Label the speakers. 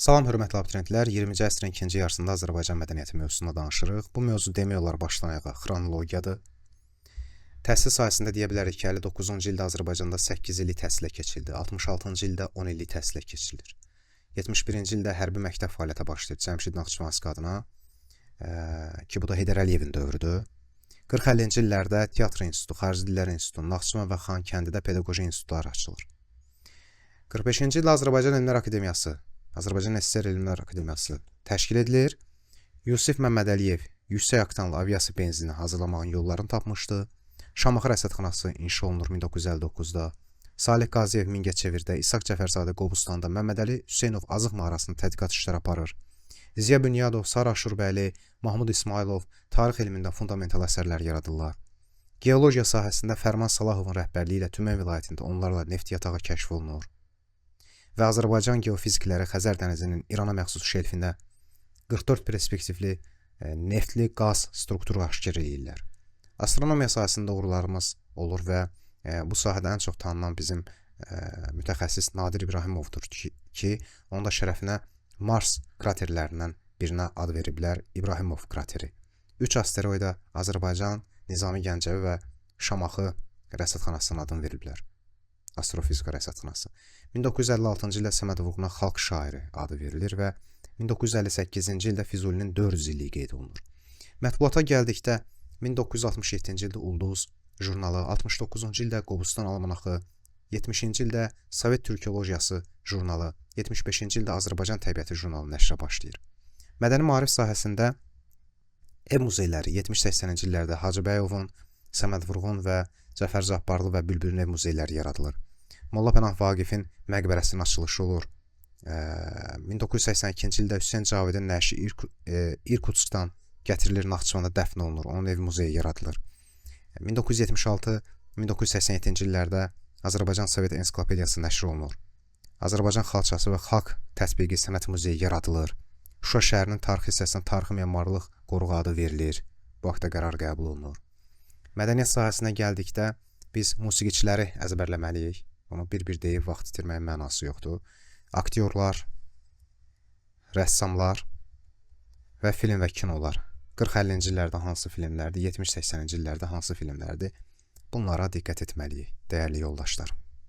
Speaker 1: Salam, hörmətli abituriyentlər. 20-ci əsrin ikinci yarısında Azərbaycan mədəniyyəti mövzusunda danışırıq. Bu mövzu demək olar başdan ayağa xronologiyadır. Təhsil sahəsində deyə bilərik ki, 59-cu ildə Azərbaycanda 8 illik təhsilə keçildi. 66-cı ildə 10 illik təhsilə keçilir. 71-ci ildə hərbi məktəb fəaliyyətə başlayır Cəmşid Naxçıvanski adına, ki bu da Heydər Əliyevin dövrüdür. 40-50-ci illərdə Teatr İnstitutu, Xarici Dillər İnstitutu, Naxçıvan və Xankəndidə pedaqoji institutlar açılır. 45-ci ildə Azərbaycan Elmlər Akademiyası, Azərbaycan SSR Elmlər Akademiyası təşkil edilir. Yusif Məmmədəliyev yüksək oktanlı aviasiya benzini hazırlamağın yollarını tapmışdı. Şamaxı Rəsədxanası inşa olunur 1959-da. Salih Qaziyev Mingəçevirdə, İshaq Cəfərzadə Qobustanda, Məmmədəli Hüseynov Azıq mağarasında tədqiqat işləri aparır. Ziya Bünyadov, Sara Aşurbəyli, Mahmud İsmailov tarix elmində fundamental əsərlər yaradırlar. Geologiya sahəsində Fərman Salahovun rəhbərliyi ilə Tümen vilayətində onlarla neft yatağı kəşf olunur. Və Azərbaycan geofizikləri Xəzər dənizinin İrana məxsus şelfində 44 perspektivli neftli qaz strukturu aşkar edirlər. Astronomiya sahəsində uğurlarımız olur və bu sahədə ən çox tanınan bizim mütəxəssis Nadir İbrahimovdur ki, onun da şərəfinə Mars kraterlərindən birinə ad veriblər, İbrahimov krateri. 3 asteroida Azərbaycan, Nizami Gəncəvi və Şamaxı rəsədxanasının adını veriblər. Astrofizika rəsədxanası. 1956-cı ildə Səməd Vurğuna xalq şairi adı verilir və 1958-ci ildə Füzulinin 400 illiyi qeyd olunur. Mətbuata gəldikdə 1967-ci ildə Ulduz jurnalı, 69-cu ildə Qobustan almanaxı, 70-ci ildə Sovet Türkologiyası jurnalı, 75-ci ildə Azərbaycan Təbiəti jurnalı nəşrə başlayır. Mədəni maarif sahəsində ev muzeyləri 70-80-ci illərdə Hacıbəyovun, Səməd Vurğun və Cəfər Cabbarlı və Bülbülün ev muzeyləri yaradılır. Molla Pənah Vaqifin məqbərəsinin açılışı olur. 1982-ci ildə Hüseyn Cavidin nəşi İrkutskdan gətirilir, Naxçıvanda dəfn olunur, onun ev muzeyi yaradılır. 1976-1987-ci illərdə Azərbaycan Sovet Ensiklopediyası nəşr olunur. Azərbaycan xalçası və xalq tətbiqi sənət muzeyi yaradılır. Şuşa şəhərinin tarix hissəsinə tarixi memarlıq qoruğu adı verilir. Bu haqda qərar qəbul olunur. Mədəniyyət sahəsinə gəldikdə biz musiqiçiləri əzbərləməliyik. Bunu bir-bir deyib vaxt itirməyin mənası yoxdur. Aktyorlar, rəssamlar və film və kinolar. 40-50-ci illərdə hansı filmlərdir, 70-80-ci illərdə hansı filmlərdir? Bunlara diqqət etməliyik, dəyərli yoldaşlar.